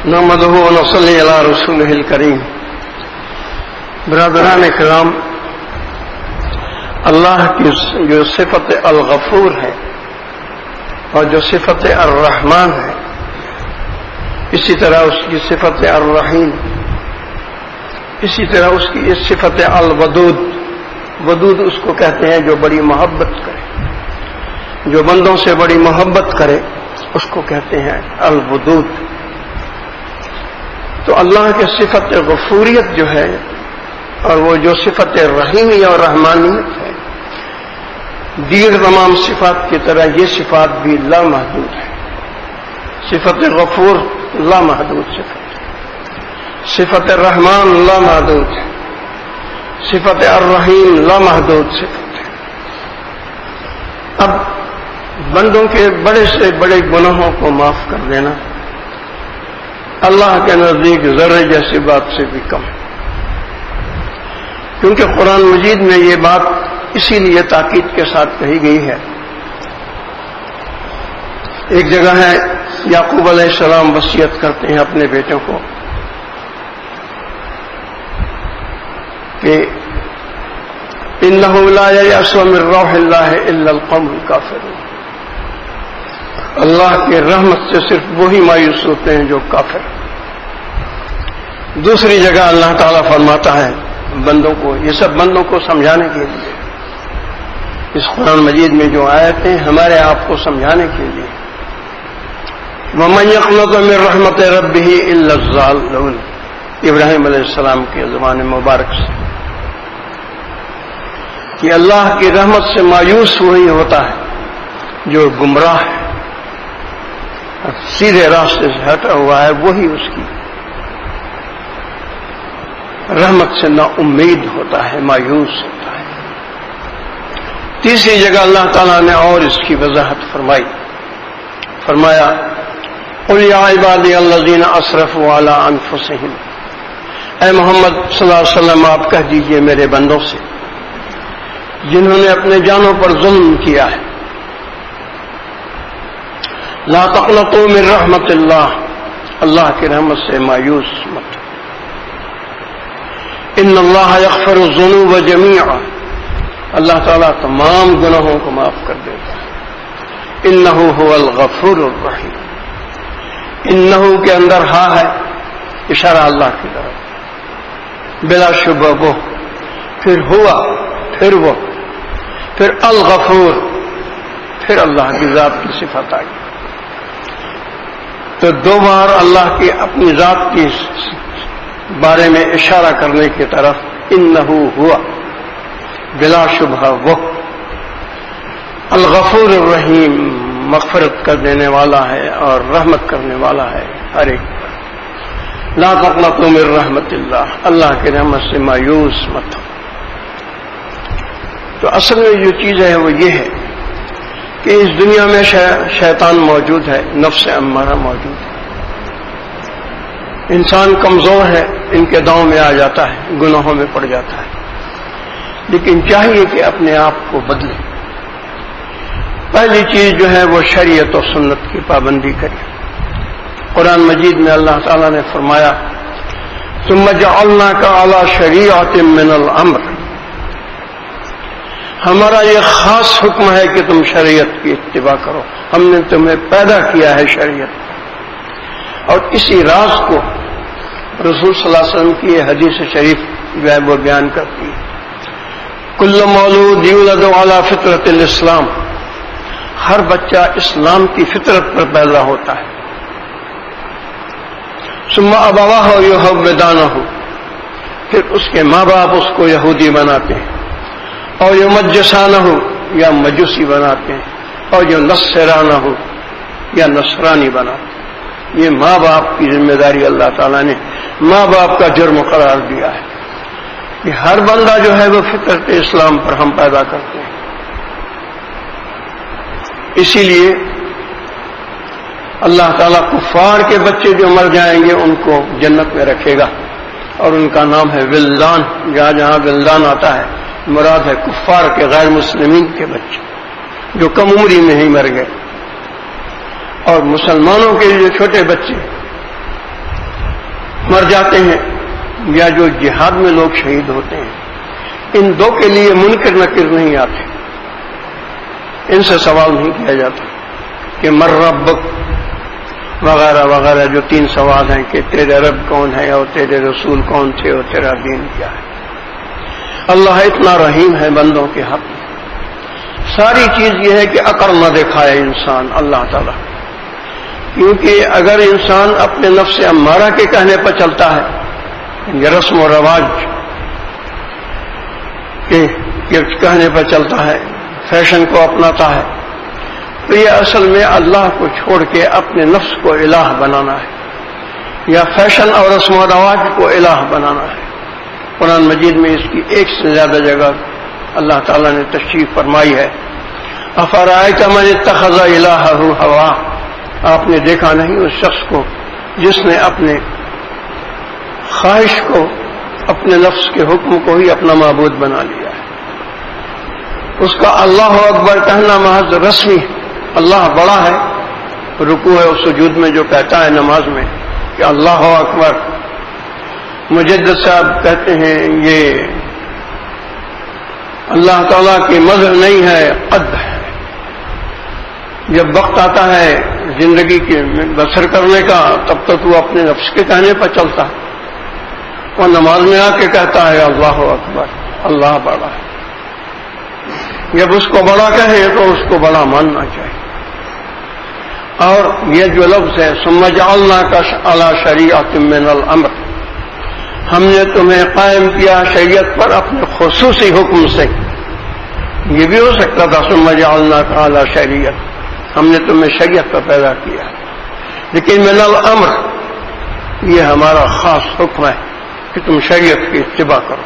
نحمدہ و نصلی علی رسولہ الکریم۔ برادران کرام، اللہ کی جو صفت الغفور ہے اور جو صفت الرحمن ہے، اسی طرح اس کی صفت الرحیم، اسی طرح اس کی صفت الودود، ودود اس کو کہتے ہیں جو بڑی محبت کرے، جو بندوں سے بڑی محبت کرے اس کو کہتے ہیں الودود۔ تو اللہ کے صفت غفوریت جو ہے اور وہ جو صفت رحیمی اور رحمانیت ہے، دیگر تمام صفات کی طرح یہ صفات بھی لامحدود ہے۔ صفت غفور لامحدود صفت، صفت الرحمان لامحدود ہے، صفت الرحیم لامحدود صفت ہے۔ اب بندوں کے بڑے سے بڑے گناہوں کو معاف کر دینا اللہ کے نزدیک ذرے جیسی بات سے بھی کم ہے، کیونکہ قرآن مجید میں یہ بات اسی لیے تاکید کے ساتھ کہی گئی ہے۔ ایک جگہ ہے یعقوب علیہ السلام وصیت کرتے ہیں اپنے بیٹوں کو کہ انہ لا ییأس من روح اللہ الا القوم الکافرون، اللہ کی رحمت سے صرف وہی مایوس ہوتے ہیں جو کافر۔ دوسری جگہ اللہ تعالیٰ فرماتا ہے بندوں کو، یہ سب بندوں کو سمجھانے کے لیے، اس قرآن مجید میں جو آیتیں ہمارے آپ کو سمجھانے کے لیے، وَمَن يَقْنَطُ مِن رَحْمَتِ رَبِّهِ إِلَّا الضَّالُّونَ، ابراہیم علیہ السلام کی زبان مبارک سے، کہ اللہ کی رحمت سے مایوس وہی ہوتا ہے جو گمراہ ہے، سیدھے راستے سے ہٹا ہوا ہے، وہی اس کی رحمت سے نا امید ہوتا ہے، مایوس ہوتا ہے۔ تیسری جگہ اللہ تعالیٰ نے اور اس کی وضاحت فرمایا قُلْ يَا عِبَادِيَ الَّذِينَ أَسْرَفُوا عَلَىٰ أَنفُسِهِمْ، اے محمد صلی اللہ علیہ وسلم آپ کہہ دیجئے میرے بندوں سے جنہوں نے اپنے جانوں پر ظلم کیا ہے، لا تقنطوا من رحمت اللہ، اللہ کی رحمت سے مایوس مت، ان اللہ یغفر الذنوب جمیعا، اللہ تعالیٰ تمام گناہوں کو معاف کر دیتا ہے، انہ هو الغفور الرحیم، انہ کے اندر ہاں ہے، اشارہ اللہ کی طرف، بلا شبہ وہ، پھر ہوا، پھر وہ، پھر الغفور، پھر اللہ کی ذات کی صفت آئی۔ تو دو بار اللہ کی اپنی ذات کی بارے میں اشارہ کرنے کی طرف انہ ہوا، بلا شبہ وہ، الغفور الرحیم، مغفرت کر دینے والا ہے اور رحمت کرنے والا ہے ہر ایک پر۔ لا تقنطوا من رحمت اللہ، اللہ کی رحمت سے مایوس مت ہو۔ تو اصل میں جو چیز ہے وہ یہ ہے کہ اس دنیا میں شیطان موجود ہے، نفس امارہ موجود ہے، انسان کمزور ہے، ان کے داؤں میں آ جاتا ہے، گناہوں میں پڑ جاتا ہے، لیکن چاہیے کہ اپنے آپ کو بدلے۔ پہلی چیز جو ہے وہ شریعت و سنت کی پابندی کرے۔ قرآن مجید میں اللہ تعالیٰ نے فرمایا ثم جعلناک علی شریعۃ من الامر، ہمارا یہ خاص حکم ہے کہ تم شریعت کی اتباع کرو، ہم نے تمہیں پیدا کیا ہے شریعت، اور اسی راز کو رسول صلی اللہ علیہ وسلم کی یہ حدیث شریف جو ہے وہ بیان کرتی ہے، کل مولود یولد علی فطرت الاسلام، ہر بچہ اسلام کی فطرت پر پیدا ہوتا ہے، ثم ابواہ یحودانہ، پھر اس کے ماں باپ اس کو یہودی بناتے ہیں، اور یمجسانہ یا مجوسی بناتے ہیں، اور جو نصرانہ ہو یا نصرانی بناتے ہیں۔ یہ ماں باپ کی ذمہ داری اللہ تعالیٰ نے ماں باپ کا جرم قرار دیا ہے کہ ہر بندہ جو ہے وہ فطرت اسلام پر ہم پیدا کرتے ہیں۔ اسی لیے اللہ تعالیٰ کفار کے بچے جو مر جائیں گے ان کو جنت میں رکھے گا، اور ان کا نام ہے ولدان، جہاں جہاں ولدان آتا ہے مراد ہے کفار کے غیر مسلمین کے بچے جو کم عمری میں ہی مر گئے، اور مسلمانوں کے جو چھوٹے بچے مر جاتے ہیں یا جو جہاد میں لوگ شہید ہوتے ہیں، ان دو کے لیے منکر نکیر نہیں آتے، ان سے سوال نہیں کیا جاتا کہ مر ربک وغیرہ وغیرہ، جو 3 سوال ہیں کہ تیرے رب کون ہے اور تیرے رسول کون تھے اور تیرا دین کیا ہے۔ اللہ اتنا رحیم ہے بندوں کے حق میں۔ ساری چیز یہ ہے کہ عقل نہ دکھائے انسان اللہ تعالیٰ، کیونکہ اگر انسان اپنے نفس امارہ کے کہنے پر چلتا ہے، یہ رسم و رواج کے کہنے پر چلتا ہے، فیشن کو اپناتا ہے، تو یہ اصل میں اللہ کو چھوڑ کے اپنے نفس کو الہ بنانا ہے، یا فیشن اور رسم و رواج کو الہ بنانا ہے۔ قرآن مجید میں اس کی 1 سے زیادہ جگہ اللہ تعالیٰ نے تشریح فرمائی ہے۔ افرأیت من اتخذ الہہ ہوا، آپ نے دیکھا نہیں اس شخص کو جس نے اپنے خواہش کو، اپنے نفس کے حکم کو ہی اپنا معبود بنا لیا ہے۔ اس کا اللہ اکبر کہنا محض رسمی، اللہ بڑا ہے، رکوع اور سجود میں جو کہتا ہے نماز میں کہ اللہ اکبر، مجدد صاحب کہتے ہیں یہ اللہ تعالیٰ کی مظہر نہیں ہے، قد ہے۔ جب وقت آتا ہے زندگی کے بسر کرنے کا تب تک وہ اپنے نفس کے کہنے پر چلتا ہے، اور نماز میں آ کے کہتا ہے اللہ اکبر، اللہ بڑا ہے۔ جب اس کو بڑا کہیں تو اس کو بڑا ماننا چاہیے۔ اور یہ جو لفظ ہے ثم جعلناک علی شریعۃ من الامر، ہم نے تمہیں قائم کیا شریعت پر اپنے خصوصی حکم سے۔ یہ بھی ہو سکتا تھا ثم جعلناک علی شریعت، ہم نے تمہیں شریعت پر پیدا کیا، لیکن من الامر یہ ہمارا خاص حکم ہے کہ تم شریعت کی اتباع کرو۔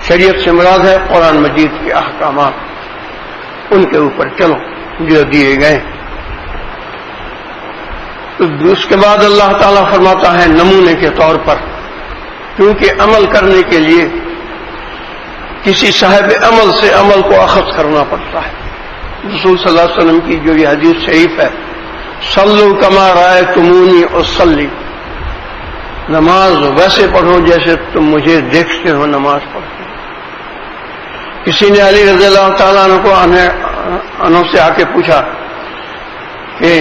شریعت سے مراد ہے قرآن مجید کے احکامات، ان کے اوپر چلو جو دیے گئے۔ اس کے بعد اللہ تعالیٰ فرماتا ہے نمونے کے طور پر، کیونکہ عمل کرنے کے لیے کسی صاحب عمل سے عمل کو اخذ کرنا پڑتا ہے۔ رسول صلی اللہ علیہ وسلم کی جو یہ حدیث شریف ہے، صلو کما رأیتمونی اصلی، نماز ویسے پڑھو جیسے تم مجھے دیکھتے ہو نماز پڑھتے۔ کسی نے علی رضی اللہ تعالیٰ عنہ کو انہوں سے آ کے پوچھا کہ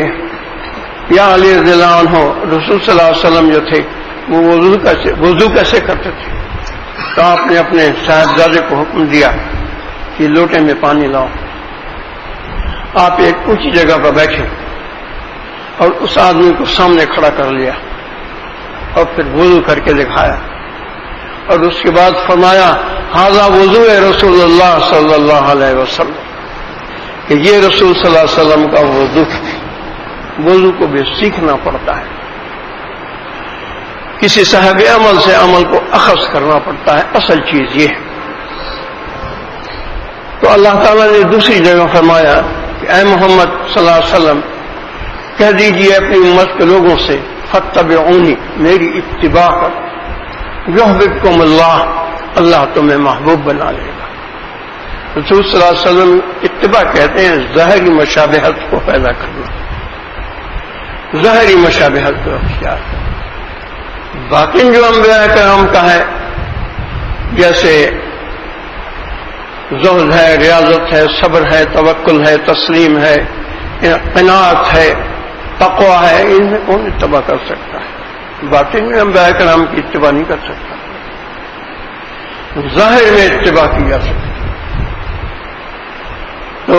یا علی رضی اللہ عنہ، رسول صلی اللہ علیہ وسلم جو تھے وہ وضو کیسے کرتے تھے؟ تو آپ نے اپنے صاحبزادے کو حکم دیا کہ لوٹے میں پانی لاؤ۔ آپ ایک اونچی جگہ پر بیٹھے اور اس آدمی کو سامنے کھڑا کر لیا اور پھر وضو کر کے دکھایا، اور اس کے بعد فرمایا ھذا وضو رسول اللہ صلی اللہ علیہ وسلم، کہ یہ رسول صلی اللہ علیہ وسلم کا وضو۔ وضو کو بھی سیکھنا پڑتا ہے، کسی صاحب عمل سے عمل کو اخذ کرنا پڑتا ہے، اصل چیز یہ ہے۔ تو اللہ تعالیٰ نے دوسری جگہ فرمایا کہ اے محمد صلی اللہ علیہ وسلم کہہ دیجئے اپنی امت کے لوگوں سے فاتبعونی، میری اتباع کر، یحببکم اللہ، اللہ تمہیں محبوب بنا لے گا۔ رسول صلی اللہ علیہ وسلم اتباع کہتے ہیں ظاہری مشابہت کو پیدا کرنا، ظاہری مشابہت کو اختیار کرنا۔ باقی جو انبیاء کرام کا ہے، جیسے زہد ہے، ریاضت ہے، صبر ہے، توکل ہے، تسلیم ہے، قناعت ہے، تقویٰ ہے، ان میں کون اتباع کر سکتا ہے؟ باطن میں انبیاء کرام کی اتباع نہیں کر سکتا، ظاہر میں اتباع کی جا سکتی۔ تو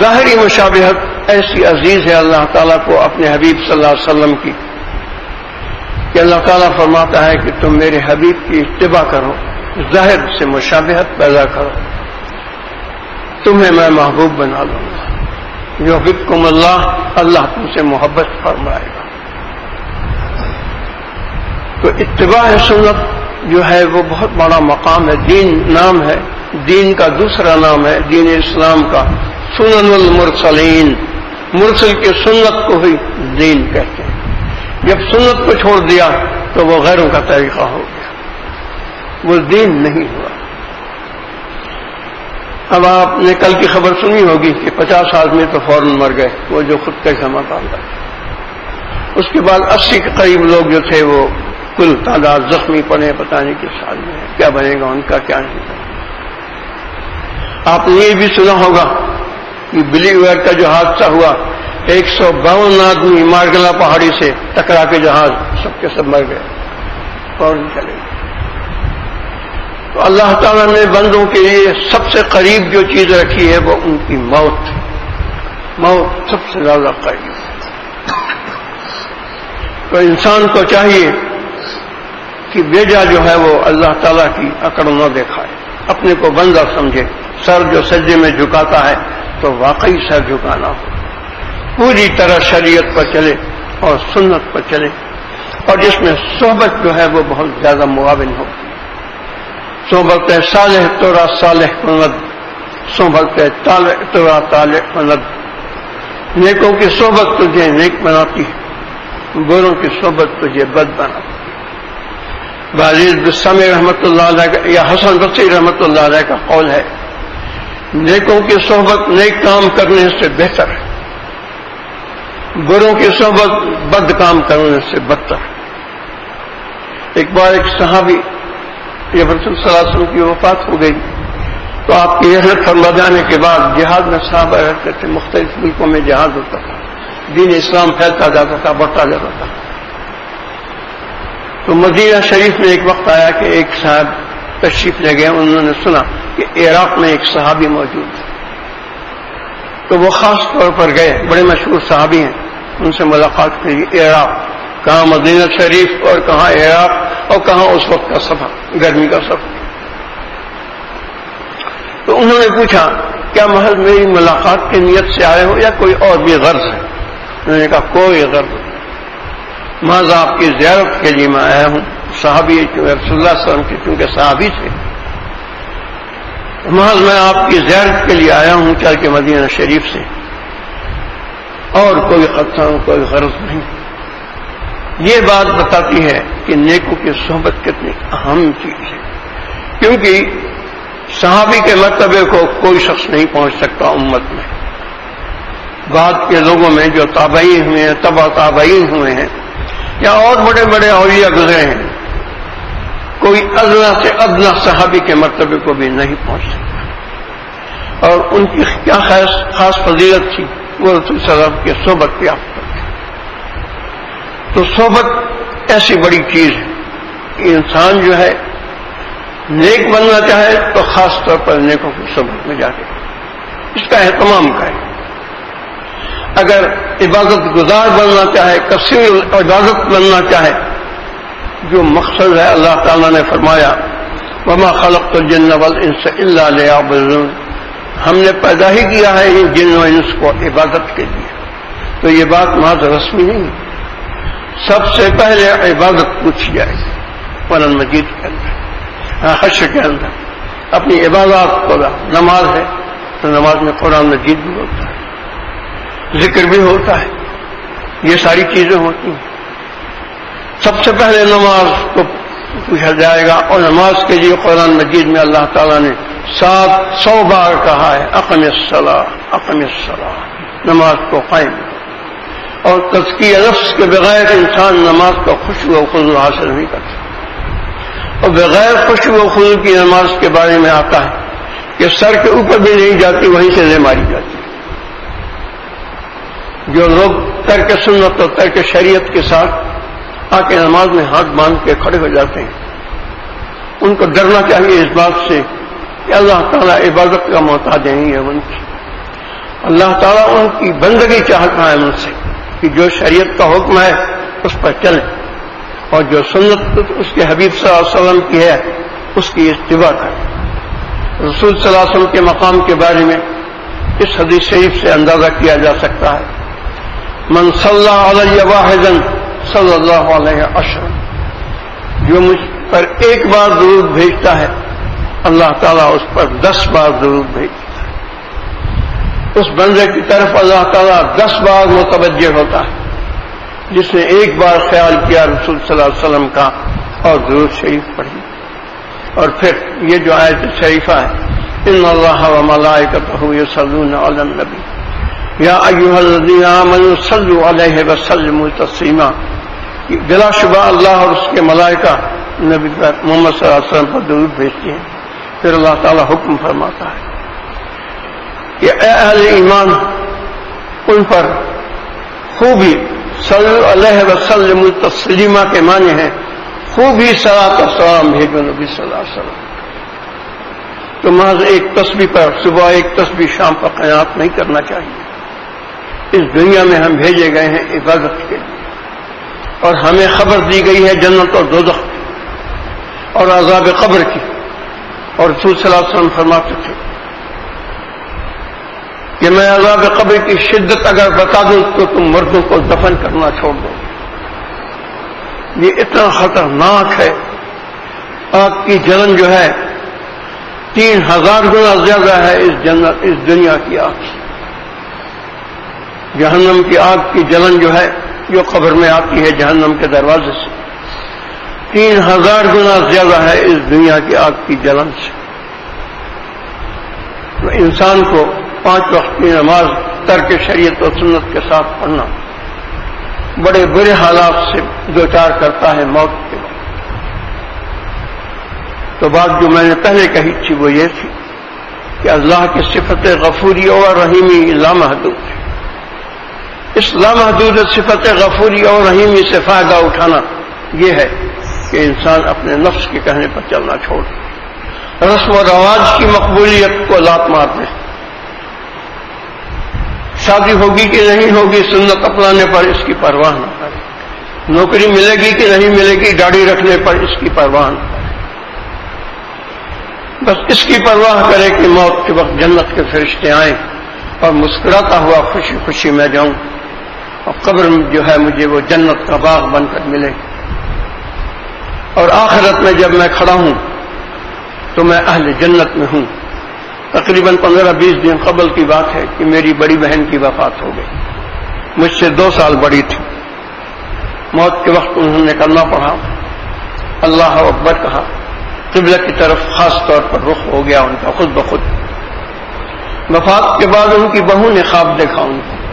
ظاہری مشابہت ایسی عزیز ہے اللہ تعالیٰ کو اپنے حبیب صلی اللہ علیہ وسلم کی کہ اللہ تعالیٰ فرماتا ہے کہ تم میرے حبیب کی اتباع کرو، ظاہر سے مشابہت پیدا کرو، تمہیں میں محبوب بنا لوں گا۔ یحببکم اللہ، اللہ تم سے محبت فرمائے گا۔ تو اتباع سنت جو ہے وہ بہت بڑا مقام ہے، دین نام ہے، دین کا دوسرا نام ہے دین اسلام کا سنن المرسلین، مرسل کی سنت کو ہی دین کہتے ہیں۔ جب سنت کو چھوڑ دیا تو وہ غیروں کا طریقہ ہو گیا، وہ دین نہیں ہوا۔ اب آپ نے کل کی خبر سنی ہوگی کہ 50 آدمی تو فوراً مر گئے، وہ جو خود کا سما ڈالتا اس کے بعد 80 کے قریب لوگ جو تھے وہ کل تعداد زخمی پڑے، پتہ نہیں کس حال میں ہے، کیا بنے گا ان کا، کیا نہیں بنے گا۔ آپ نے یہ بھی سنا ہوگا کہ بلی ویئر کا جو حادثہ ہوا، 152 آدمی مارگلا پہاڑی سے ٹکرا کے جہاز سب کے سب مر گئے، فوراً چلے گئے۔ تو اللہ تعالیٰ نے بندوں کے لیے سب سے قریب جو چیز رکھی ہے وہ ان کی موت سب سے زیادہ قریب ہے۔ تو انسان کو چاہیے کہ بیجا جو ہے وہ اللہ تعالیٰ کی اکڑ نہ دکھائے، اپنے کو بندہ سمجھے، سر جو سجدے میں جھکاتا ہے تو واقعی سر جھکانا ہو، پوری طرح شریعت پر چلے اور سنت پر چلے، اور جس میں صحبت جو ہے وہ بہت زیادہ معاون ہو۔ صحبت صالح تورا صالح کند، صحبت تورا طالح کند۔ نیکوں کی صحبت تجھے نیک بناتی ہے، بروں کی صحبت تجھے بد بناتی ہے۔ عزیز بسمی رحمۃ اللہ علیہ کا یا حسن بصری رحمۃ اللہ علیہ کا قول ہے، نیکوں کی صحبت نیک کام کرنے سے بہتر ہے، بروں کی صحبت بد کام کرنے سے بدتر ہے۔ ایک بار ایک صحابی جب رسول صلی اللہ علیہ وسلم کی وفات ہو گئی تو آپ کی ہجرت فرما جانے کے بعد جہاد میں صحابہ رہتے تھے، مختلف ملکوں میں جہاد ہوتا تھا، دین اسلام پھیلتا جاتا تھا، بڑھتا جاتا تھا۔ تو مدینہ شریف میں ایک وقت آیا کہ ایک صاحب تشریف لے گئے، انہوں نے سنا کہ عراق میں ایک صحابی موجود ہے، تو وہ خاص طور پر گئے، بڑے مشہور صحابی ہیں، ان سے ملاقات کی۔ عراق کہاں؟ مدینہ شریف، اور کہاں عراق، اور کہاں اس وقت کا سفر، گرمی کا سفر۔ تو انہوں نے پوچھا کیا محض میری ملاقات کی نیت سے آئے ہو یا کوئی اور بھی غرض ہے؟ انہوں نے کہا کوئی غرض نہیں، محض آپ کی زیارت کے لیے میں آیا ہوں، صحابی رسول اللہ صلی اللہ علیہ وسلم کے چونکہ صحابی تھے، محض میں آپ کی زیارت کے لیے آیا ہوں چل کے مدینہ شریف سے، اور کوئی خطہ کوئی غرض نہیں۔ یہ بات بتاتی ہے کہ نیکوں کی صحبت کتنی اہم چیز ہے، کیونکہ صحابی کے مرتبے کو کوئی شخص نہیں پہنچ سکتا امت میں۔ بعد کے لوگوں میں جو تابعین ہوئے ہیں، تبع تابعین ہوئے ہیں، یا اور بڑے بڑے اولیاء گزرے ہیں، کوئی ادنا سے ادنا صحابی کے مرتبے کو بھی نہیں پہنچ سکتا۔ اور ان کی کیا خاص فضیلت تھی؟ وہ رسول صلی اللہ علیہ وسلم کی صحبت کی یافتہ تھی۔ تو صحبت ایسی بڑی چیز ہے کہ انسان جو ہے نیک بننا چاہے تو خاص طور پر نیکوں کی صحبت میں جا کے اس کا اہتمام کرے۔ اگر عبادت گزار بننا چاہے، کثیر عبادت بننا چاہے، جو مقصد ہے اللہ تعالیٰ نے فرمایا وما خلقت الجن والانس الا لیعبدون، ہم نے پیدا ہی کیا ہے ان جن و انس کو عبادت کے لیے۔ تو یہ بات محض رسمی نہیں، سب سے پہلے عبادت پوچھی جائے گی قرآن مجید کے اندر، حشر کے اندر اپنی عبادات کو۔ نماز ہے تو نماز میں قرآن مجید بھی ہوتا ہے، ذکر بھی ہوتا ہے، یہ ساری چیزیں ہوتی ہیں۔ سب سے پہلے نماز کو پوچھا جائے گا، اور نماز کے لیے قرآن مجید میں اللہ تعالیٰ نے 700 بار کہا ہے اقم الصلاۃ اقم الصلاۃ، نماز کو قائم۔ اور تزکیہ نفس کے بغیر انسان نماز کا خشوع و خضوع حاصل نہیں کرتا، اور بغیر خشوع و خضوع کی نماز کے بارے میں آتا ہے کہ سر کے اوپر بھی نہیں جاتی، وہیں سے لے ماری جاتی ہے۔ جو لوگ ترک سنت اور ترک شریعت کے ساتھ آ کے نماز میں ہاتھ باندھ کے کھڑے ہو جاتے ہیں، ان کو ڈرنا چاہیے اس بات سے کہ اللہ تعالیٰ عبادت کا محتاج نہیں ہے ان کی، اللہ تعالیٰ ان کی بندگی چاہتا ہے ان سے کہ جو شریعت کا حکم ہے اس پر چلیں، اور جو سنت اس کے حبیب صلی اللہ علیہ وسلم کی ہے اس کی اتباع کریں۔ رسول صلی اللہ علیہ وسلم کے مقام کے بارے میں اس حدیث شریف سے اندازہ کیا جا سکتا ہے، من صلی علی واحدا صلی اللہ علیہ عشرا، جو مجھ پر ایک بار درود بھیجتا ہے اللہ تعالیٰ اس پر 10 بار درود بھیجتا ہے۔ اس بندے کی طرف اللہ تعالیٰ 10 بار متوجہ ہوتا ہے جس نے ایک بار خیال کیا رسول صلی اللہ علیہ وسلم کا اور درود شریف پڑھی۔ اور پھر یہ جو آیت شریفہ ہے ان اللہ و ملائکتہ یصلون علی النبی، یا ایھا الذین آمنوا صلوا علیہ وسلموا تسلیما، بلا شبہ اللہ اور اس کے ملائکہ نبی محمد صلی اللہ علیہ وسلم پر درود بھیجتے ہیں. پھر اللہ تعالیٰ حکم فرماتا ہے کہ اے اہل ایمان، ان پر خوبی صلوا علیہ وسلموا تسلیما کے معنی ہیں خوبی صلاۃ و سلام بھیجو نبی صلی اللہ علیہ وسلم. تو محض ایک تسبیح پر صبح ایک تسبیح شام پر قناعت نہیں کرنا چاہیے. اس دنیا میں ہم بھیجے گئے ہیں عبادت کے لیے، اور ہمیں خبر دی گئی ہے جنت اور دوزخ کی اور عذاب قبر کی. اور رسول صلی اللہ علیہ وسلم فرماتے تھے کہ میں عذاب قبر کی شدت اگر بتا دوں تو تم مردوں کو دفن کرنا چھوڑ دو. یہ اتنا خطرناک ہے. آگ کی جلن جو ہے 3000 گنا زیادہ ہے اس دنیا کی آگ سے. جہنم کی آگ کی جلن جو ہے جو قبر میں آتی ہے جہنم کے دروازے سے 3000 گنا زیادہ ہے اس دنیا کی آگ کی جلن سے. تو انسان کو 5 وقت کی نماز ترک شریعت و سنت کے ساتھ پڑھنا بڑے برے حالات سے دوچار کرتا ہے موت کے بعد. تو بات جو میں نے پہلے کہی تھی وہ یہ تھی کہ اللہ کی صفت غفوری اور رحیمی لامحدود ہے. اس لامحدود صفت غفوری اور رحیمی سے فائدہ اٹھانا یہ ہے کہ انسان اپنے نفس کے کہنے پر چلنا چھوڑ دے، رسم و رواج کی مقبولیت کو لات مار دے. شادی ہوگی کہ نہیں ہوگی سنت اپنانے پر اس کی پرواہ نہ کرے. نوکری ملے گی کہ نہیں ملے گی داڑھی رکھنے پر اس کی پرواہ نہ کرے. بس اس کی پرواہ کرے کہ موت کے وقت جنت کے فرشتے آئیں اور مسکراتا ہوا خوشی خوشی میں جاؤں اور قبر میں جو ہے مجھے وہ جنت کا باغ بن کر ملے. اور آخرت میں جب میں کھڑا ہوں تو میں اہل جنت میں ہوں. تقریباً 15-20 دن قبل کی بات ہے کہ میری بڑی بہن کی وفات ہو گئی. مجھ سے 2 سال بڑی تھی. موت کے وقت انہوں نے کلمہ پڑھا، اللہ اکبر کہا، قبلہ کی طرف خاص طور پر رخ ہو گیا ان کا خود بخود. وفات کے بعد ان کی بہو نے خواب دیکھا، ان کو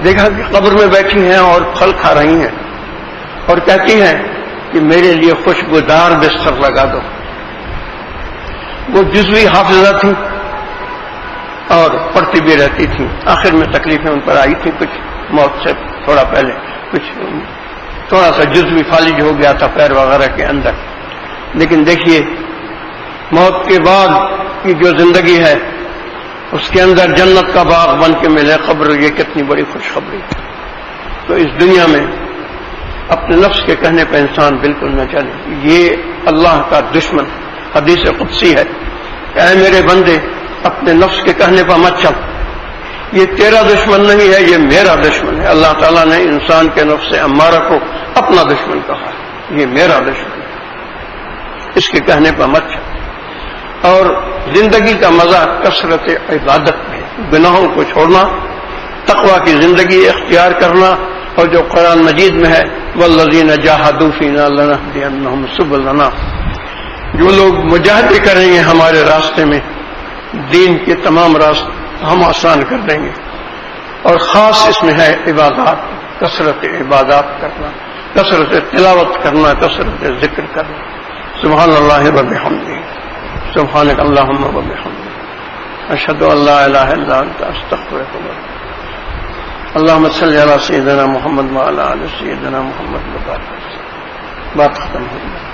دیکھا کہ قبر میں بیٹھی ہیں اور پھل کھا رہی ہیں اور کہتی ہیں کہ میرے لیے خوشبودار بستر لگا دو. وہ جزوی حافظہ تھی اور پڑھتی بھی رہتی تھی. آخر میں تکلیفیں ان پر آئی تھی، کچھ موت سے تھوڑا پہلے کچھ تھوڑا سا جزوی فالج ہو گیا تھا پیر وغیرہ کے اندر. لیکن دیکھیے موت کے بعد کی جو زندگی ہے اس کے اندر جنت کا باغ بن کے ملے قبر، یہ کتنی بڑی خوشخبری. تو اس دنیا میں اپنے نفس کے کہنے پہ انسان بالکل نہ چلے. یہ اللہ کا دشمن. حدیث قدسی ہے کہ اے میرے بندے اپنے نفس کے کہنے پر مت چل، یہ تیرا دشمن نہیں ہے، یہ میرا دشمن ہے. اللہ تعالیٰ نے انسان کے نفس امارہ کو اپنا دشمن کہا ہے، یہ میرا دشمن ہے، اس کے کہنے پر مت چل. اور زندگی کا مزہ کثرت عبادت میں، گناہوں کو چھوڑنا، تقوی کی زندگی اختیار کرنا، اور جو قرآن مجید میں ہے والذین جاہدوا فینا لنہدینہم سبلنا، جو لوگ مجاہدے کریں گے ہمارے راستے میں دین کے تمام راستے ہم آسان کر دیں گے. اور خاص اس میں ہے عبادات، کثرت عبادات کرنا، کثرت تلاوت کرنا، کثرت ذکر کرنا. سبحان اللہ وبحمدہ، سبحانک اللہم وبحمدک، اشہد ان لا الہ الا انت استغفرک و اتوب الیک. اللہم صلی علی سیدنا محمد وعلی آل سیدنا محمد وبارک. بات ختم ہو گئی.